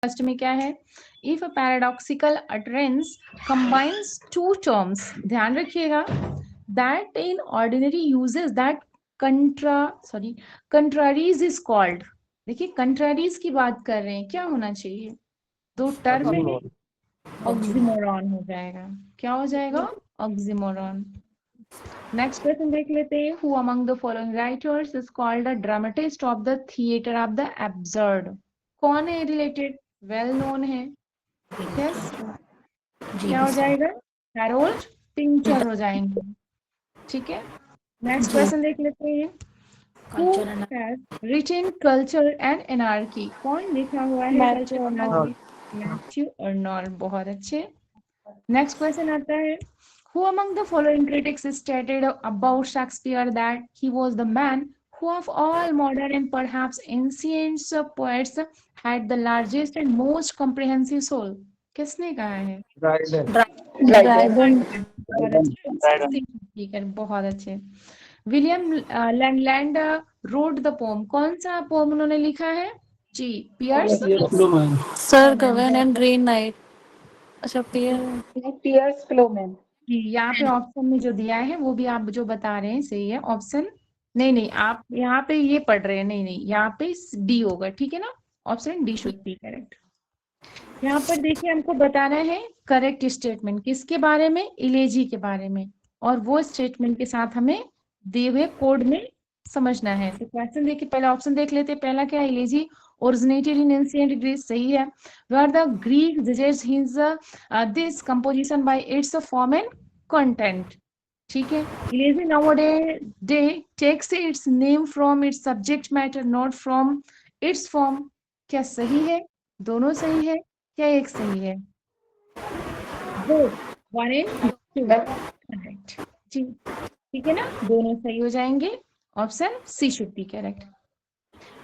First में क्या है, if a paradoxical utterance combines two terms, ध्यान रखिएगा, that in ordinary usages that contraries is called. देखिए कंट्रारीज की बात कर रहे हैं, क्या होना चाहिए, दो टर्म में ऑक्सीमोरॉन हो जाएगा। क्या हो जाएगा? ऑक्सीमोरॉन। नेक्स्ट क्वेश्चन देख लेते हैं, who among the following writers is called a dramatist of the theatre of the absurd. कौन है रिलेटेड? वेल नोन है। यस, क्या हो जाएगा? हैरोल्ड पिंचर हो जाएंगे। ठीक है, नेक्स्ट क्वेश्चन देख लेते हैं, who has written culture and anarchy. कौन लिखा हुआ है कल्चर एनार्की? Matthew Arnold. बहुत अच्छे। नेक्स्ट क्वेश्चन आता है, who among the following critics stated about Shakespeare that he was the man who of all modern and perhaps ancient poets had the largest and most comprehensive soul? किसने कहा है? Dragon. बहुत अच्छे, ठीक है, बहुत अच्छे। William Langland wrote the poem, कौन सा पोम उन्होंने लिखा है? जी, Piers sir Gawain and Green Knight. अच्छा पियर्स फ्लोमैन। जी, यहाँ पे ऑप्शन में जो दिया है वो भी आप जो बता रहे हैं सही है ऑप्शन। नहीं नहीं, आप यहाँ पे ये पढ़ रहे हैं, नहीं नहीं, यहाँ पे डी होगा, ठीक है ना, option D should be correct. यहाँ पर देखिए हमको बताना है करेक्ट स्टेटमेंट किसके बारे में? इलेजी के बारे में, और वो स्टेटमेंट के साथ हमें दिए हुए कोड में समझना है। तो क्वेश्चन देखिए, पहला ऑप्शन देख लेते हैं, पहला क्या है? इलेजी originated in ancient Greece, सही है। where the Greek judges his this composition by its form and content, ठीक है। इलेजी nowadays day takes its name from its subject matter, not from its form। क्या सही है? दोनों सही है क्या एक सही है? Both, 1 and 2 correct. जी, ठीक है ना, दोनों सही हो जाएंगे, option C should be correct.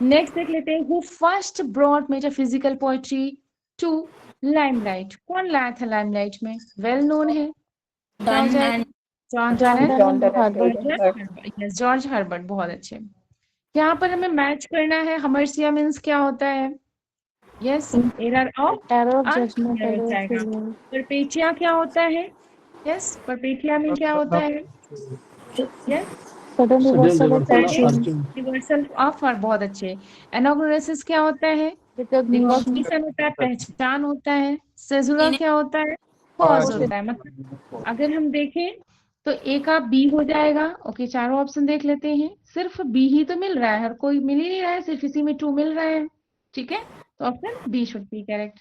Next देख लेते हैं, who first brought metaphysical poetry to limelight. कौन लाया था लाइमलाइट में? वेल नोन है, क्या हो जाएगा? George Herbert. बहुत अच्छे। यहाँ पर हमें मैच करना है, हमर्सिया मीन्स क्या होता है? यस, एरर ऑफ जाएगा। परपेचिया क्या होता है? यस, परपेचिया में क्या होता है? यस, रिवर्सल ऑफ, बहुत अच्छे। एनाग्नोसिस क्या होता है? रिकॉग्निशन होता है, पहचान होता है। सेजुरा क्या होता है? कॉज होता है। मतलब अगर हम देखें तो ए का बी हो जाएगा। ओके, चारों ऑप्शन देख लेते हैं, सिर्फ बी ही तो मिल रहा है, हर कोई मिल ही नहीं रहा है, सिर्फ इसी में 2 मिल रहा है, ठीक है, तो option B should be correct.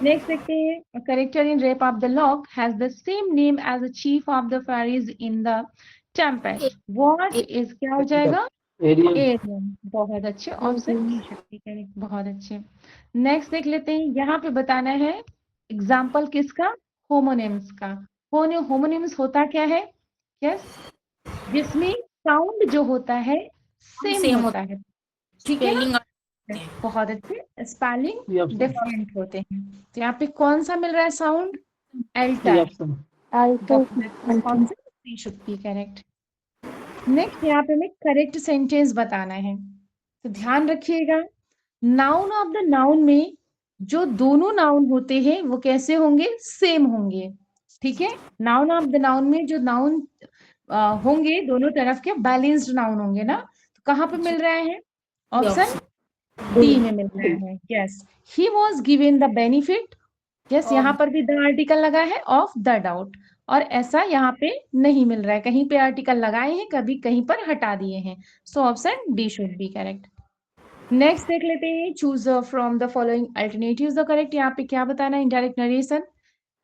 Next देखते हैं, a character in Rape of the Lock has the same name as the chief of the fairies in the Tempest. What is, क्या हो जाएगा? एरियन। बहुत अच्छे, option B should be correct, बहुत अच्छे। नेक्स्ट देख लेते हैं, यहाँ पे बताना है एग्जाम्पल किसका? होमोनिम्स का। होमोनिम्स होता क्या है? यस, जिसमें साउंड जो होता है सेम होता है, ठीक है ना, बहुत अच्छे। स्पेलिंग डिफरेंट होते हैं, तो यहाँ पे कौन सा मिल रहा है sound? Alter. Option C should be correct. Next यहाँ पे हमें करेक्ट सेंटेंस बताना है, तो ध्यान रखिएगा, नाउन ऑफ द नाउन में जो दोनों नाउन होते हैं वो कैसे होंगे? सेम होंगे, ठीक है। नाउन ऑफ द नाउन में जो नाउन होंगे दोनों तरफ के बैलेंस्ड नाउन होंगे ना, तो कहाँ पे मिल रहा है? ऑप्शन डी में मिल रहा है। Yes, he was given the benefit. Yes, यहाँ पर भी द आर्टिकल लगा है ऑफ द डाउट, और ऐसा यहाँ पे नहीं मिल रहा है, कहीं पे आर्टिकल लगाए हैं, कभी कहीं पर हटा दिए हैं, so option D should be correct. Next देख लेते हैं, choose from the following alternatives the correct. यहाँ पे क्या बताना है? इनडायरेक्ट नरेशन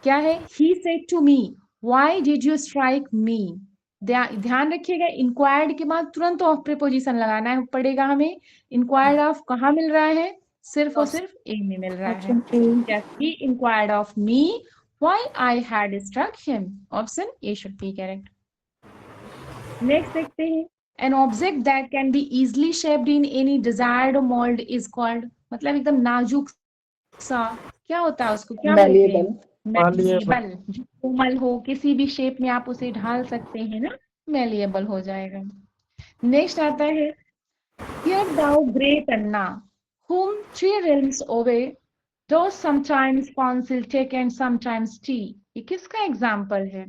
क्या है? He said to me why did you strike me. ध्यान रखिएगा, इंक्वायर्ड के बाद तुरंत ऑफ प्रीपोजिशन लगाना है पड़ेगा हमें। इंक्वायर्ड ऑफ कहाँ मिल रहा है? सिर्फ और सिर्फ ए में मिल रहा है। He inquired of me why I had struck him, option A should be correct. Next देखते हैं, an object that can be easily shaped in any desired mold is called, मतलब एकदम नाजुक सा, क्या होता है उसको क्या बोलते हैं? मैलिएबल। जो कोमल हो, किसी भी शेप में आप उसे ढाल सकते हैं ना, मैलिएबल हो जाएगा। नेक्स्ट आता है, here thou great Anna, whom 3 realms away, though sometimes counsel take and sometimes tea. ये किसका एग्जाम्पल है?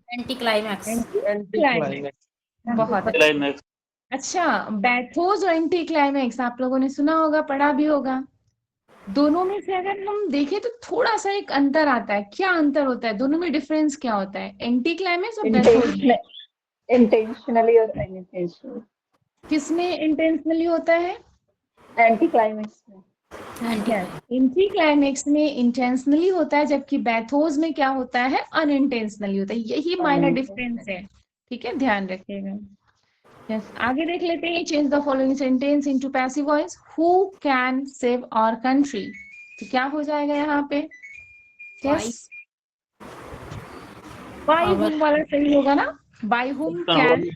Anti climax. क्लाइमैक्स। बहुत अच्छा। क्लाइमैक्स। अच्छा, बैथोस और एंटी क्लाइमैक्स आप लोगों ने सुना होगा, पढ़ा भी होगा। दोनों में से अगर हम देखें तो थोड़ा सा एक अंतर आता है। क्या अंतर होता है दोनों में? डिफरेंस क्या होता है एंटी क्लाइमैक्स और बैथोस में? Intentionally और unintentionally. किसमें इंटेंशनली होता है? एंटी क्लाइमेक्स में. एंटी क्लाइमेक्स में इंटेंशनली होता है, जबकि बैथोस में क्या होता है? अनइंटेंशनली होता है। यही माइनर डिफरेंस है, ठीक है, ध्यान रखिएगा। यस, आगे देख लेते हैं। Change the following sentence into passive voice. Who can save our country? तो क्या हो जाएगा यहाँ पे? यस, बाय हुम वाला सही होगा ना? बाय हुम कैन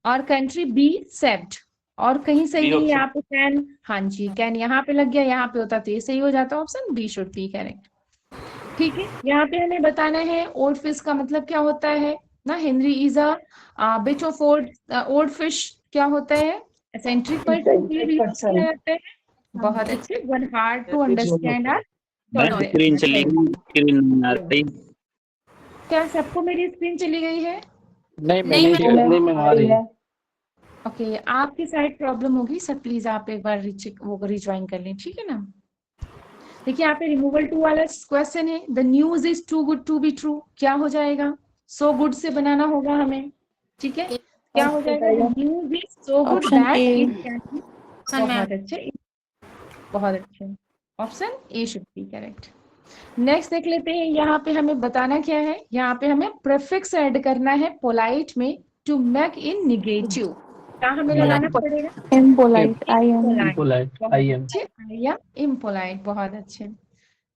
और कंट्री बी सेव्ड। और कहीं सही नहीं, यहाँ पे कैन, हाँ जी कैन यहाँ पे लग गया, यहाँ पे होता तो ये सही हो जाता। Option B should be correct. ठीक है, यहाँ पे हमें बताना है ओल्ड फिश का मतलब क्या होता है ना। Henry is a beach of old fish क्या होता है? एसेंट्रिक पर्सन के लिए यूज किया जाता है। बहुत अच्छे। One hard to understand are. Screen चली गई, स्क्रीन आ रही। क्या सबको मेरी स्क्रीन चली गई है? नहीं मैम। ओके, आपकी साइड प्रॉब्लम होगी सर, प्लीज आप एक बार वो रिज्वाइन कर लें, ठीक है ना। देखिए यहाँ पे रिमूवल टू वाला क्वेश्चन है। The news is too good to be true, क्या हो जाएगा? सो गुड से बनाना होगा हमें, ठीक है। क्या हो जाएगा? News is so good Option that A. It can be. बहुत अच्छे, बहुत अच्छे। Option A should be correct. Next देख लेते हैं। यहाँ पे हमें बताना क्या है? यहाँ पे हमें प्रीफिक्स ऐड करना है पोलाइट में, टू मेक इन निगेटिव। क्या हमें लगाना पड़ेगा? Impolite. I am. I am impolite. बहुत अच्छे।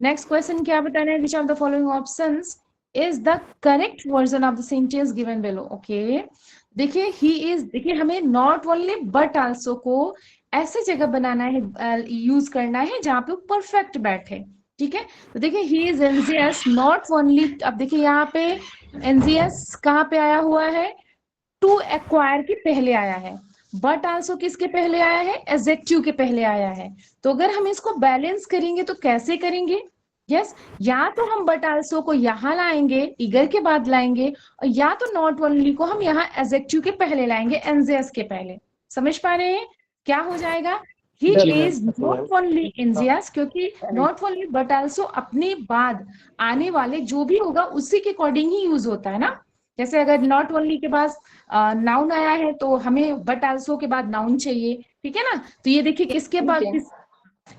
नेक्स्ट क्वेश्चन क्या बताना है? Which of the following options is the correct version of the sentence given below? Okay, देखिए ही इज, देखिए हमें नॉट ओनली बट आल्सो को ऐसे जगह बनाना है, यूज करना है जहाँ पे परफेक्ट बैठे, ठीक है। तो देखिए he is NGS not only. अब देखिए यहाँ पे एनजीएस कहाँ पे आया हुआ है? टू एक्वायर के पहले आया है। बट आल्सो किसके पहले आया है? एडजेक्टिव के पहले आया है। तो अगर हम इसको बैलेंस करेंगे तो कैसे करेंगे? यस, या तो हम बट आल्सो को यहाँ लाएंगे, इगर के बाद लाएंगे, और या तो नॉट ओनली को हम यहाँ एडजेक्टिव के पहले लाएंगे, एनजेएस के पहले। समझ पा रहे हैं? क्या हो जाएगा? ही इज नॉट ओनली एनजेएस, क्योंकि नॉट ओनली बट आल्सो अपने बाद आने वाले जो भी होगा उसी के अकॉर्डिंग ही यूज होता है ना। जैसे अगर नॉट ओनली के बाद नाउन आया है तो हमें बट आल्सो के बाद नाउन चाहिए, ठीक है ना। तो ये देखिए किसके बाद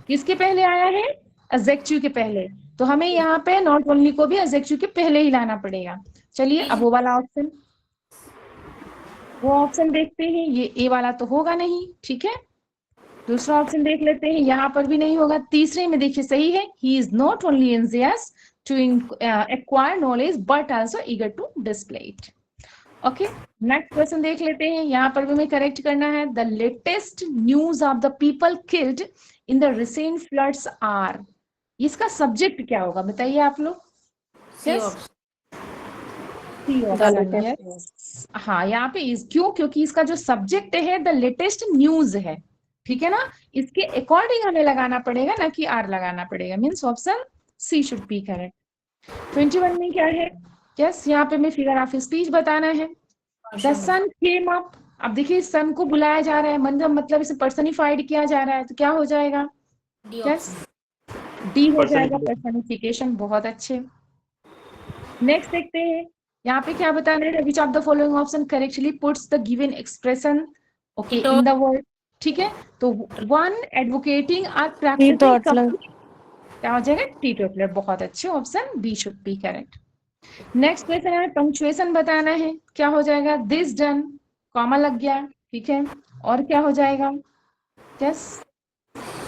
किसके पहले आया है? एडजेक्टिव के पहले। तो हमें यहाँ पे नॉट ओनली को भी एडजेक्टिव के पहले ही लाना पड़ेगा। चलिए अब वो वाला ऑप्शन, वो ऑप्शन देखते हैं। ये ए वाला तो होगा नहीं, ठीक है। दूसरा ऑप्शन देख लेते हैं। यहाँ पर भी नहीं होगा। तीसरे में देखिए सही है, he is not only anxious to acquire knowledge but also eager to display it. Okay, next question देख लेते हैं। यहाँ पर भी हमें करेक्ट करना है। The latest news of the people killed in the recent floods are. इसका सब्जेक्ट क्या होगा बताइए आप लोग? हाँ, यहाँ पे इस क्यों? क्योंकि इसका जो सब्जेक्ट है द लेटेस्ट न्यूज है, ठीक है ना। इसके अकॉर्डिंग हमें लगाना पड़ेगा, ना कि आर लगाना पड़ेगा। Means option C should be correct. 21 में क्या है? यस, यहाँ पे हमें फिगर ऑफ स्पीच बताना है। The sun came up. अब देखिए सन को बुलाया जा रहा है, मतलब इसे पर्सनिफाइड किया जा रहा है, तो क्या हो जाएगा? यस, डी हो जाएगा, पर्सनिफिकेशन। बहुत अच्छे। नेक्स्ट देखते हैं। यहाँ पे क्या बताना है? Which of the following option correctly puts the given expression okay in the word, ठीक है। तो वन एडवोकेटिंग आर प्रैक्टिसिंग, क्या हो जाएगा? टीटोटलर। बहुत अच्छे, option B should be correct. Next question है, पंक्चुएशन बताना है। क्या हो जाएगा? दिस डन, कॉमा लग गया, ठीक है। और क्या हो जाएगा? यस,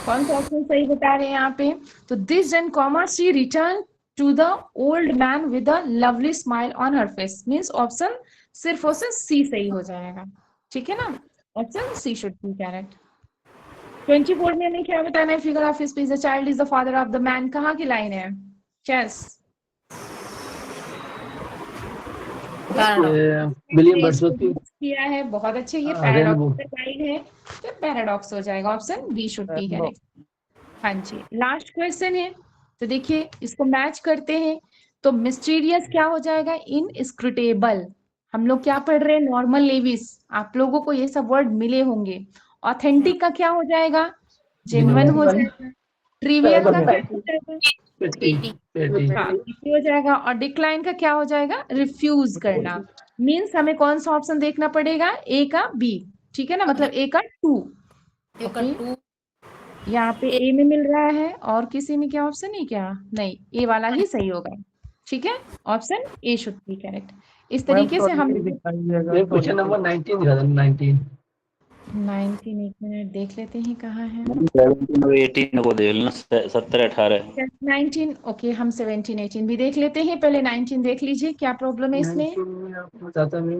कौन सा ऑप्शन सही बता रहे हैं यहाँ पे? तो this done comma she return to the old man with a lovely smile on her face. Means option सिर्फ ऑप्शन सी सही हो जाएगा, ठीक है ना। Option C should be correct. 24 में हमें क्या बताना है? Figure of speech, the child is the father of the man. कहाँ की लाइन है? यस, विलियम वर्ड्सवर्थ किया है। बहुत अच्छे, ये पैराडॉक्स लाइन है, तो पैराडॉक्स हो जाएगा। Option B should be correct. हाँ जी, लास्ट क्वेश्चन है, तो देखिए इसको मैच करते हैं। तो मिस्टीरियस क्या हो जाएगा? इनस्क्रूटेबल। हम लोग क्या पढ़ रहे हैं? Norman Lewis. आप लोगों को ये सब वर्ड मिले होंगे। ऑथेंटिक का क्या हो जाएगा? जेन्युइन हो जाएगा। ट्रिवियल का क्या हो जाएगा? हाँ, हो जाएगा। और डिक्लाइन का क्या हो जाएगा? रिफ्यूज करना। मीन्स हमें कौन सा ऑप्शन देखना पड़ेगा? ए का बी। ठीक है ना, मतलब ए का 2। टू यहाँ पे ए में मिल रहा है, और किसी में क्या ऑप्शन है क्या? नहीं, ए वाला ही सही होगा। ठीक है, option A should be correct. इस तरीके से हम क्वेश्चन नंबर 19 दिखा दो, 19। 19, एक मिनट देख लेते हैं कहाँ है। 17 और 18 को देख लेना, 17 18 19, ओके, हम 17 18 भी देख लेते हैं। पहले 19 देख लीजिए, क्या प्रॉब्लम है इसमें? 19 में आपको बताता मैं,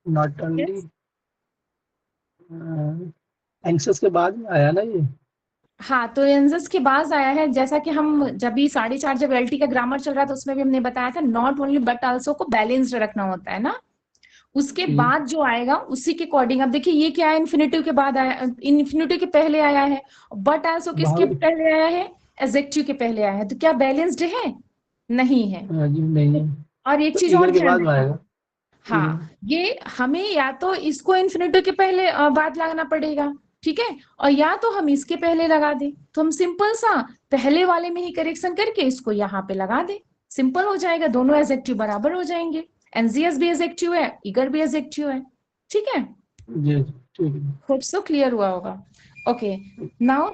नॉट ओनली एंक्शस के बाद में आया ना ये। हाँ, तो एंजस के बाद आया है। जैसा कि हम जब भी 4.5 जब एलटी का ग्रामर चल रहा था, उसमें भी हमने बताया था नॉट ओनली बट आल्सो को बैलेंस्ड रखना होता है ना। उसके बाद जो आएगा उसी के अकॉर्डिंग। अब देखिए ये क्या है? इन्फिनेटिव के बाद आया, इन्फिनेटिव के पहले आया है। बट आल्सो किसके पहले आया है? एडजेक्टिव के पहले आया है। तो क्या बैलेंस्ड है? नहीं है। नहीं। और एक तो चीज ईगर और के ध्यान बाद में रखना। आएगा। हाँ, ये हमें या तो इसको इन्फिनेटिव के पहले बाद लगाना पड़ेगा, ठीक है, और या तो हम इसके पहले लगा दें। तो हम सिंपल सा पहले वाले में ही करेक्शन करके इसको यहाँ पे लगा दें। सिंपल हो जाएगा, दोनों एडजेक्टिव बराबर हो जाएंगे। एनजीएस भी एडजेक्टिव है, ईगर भी एडजेक्टिव है। ठीक है, जी ठीक है। होप सो क्लियर हुआ होगा। Okay, now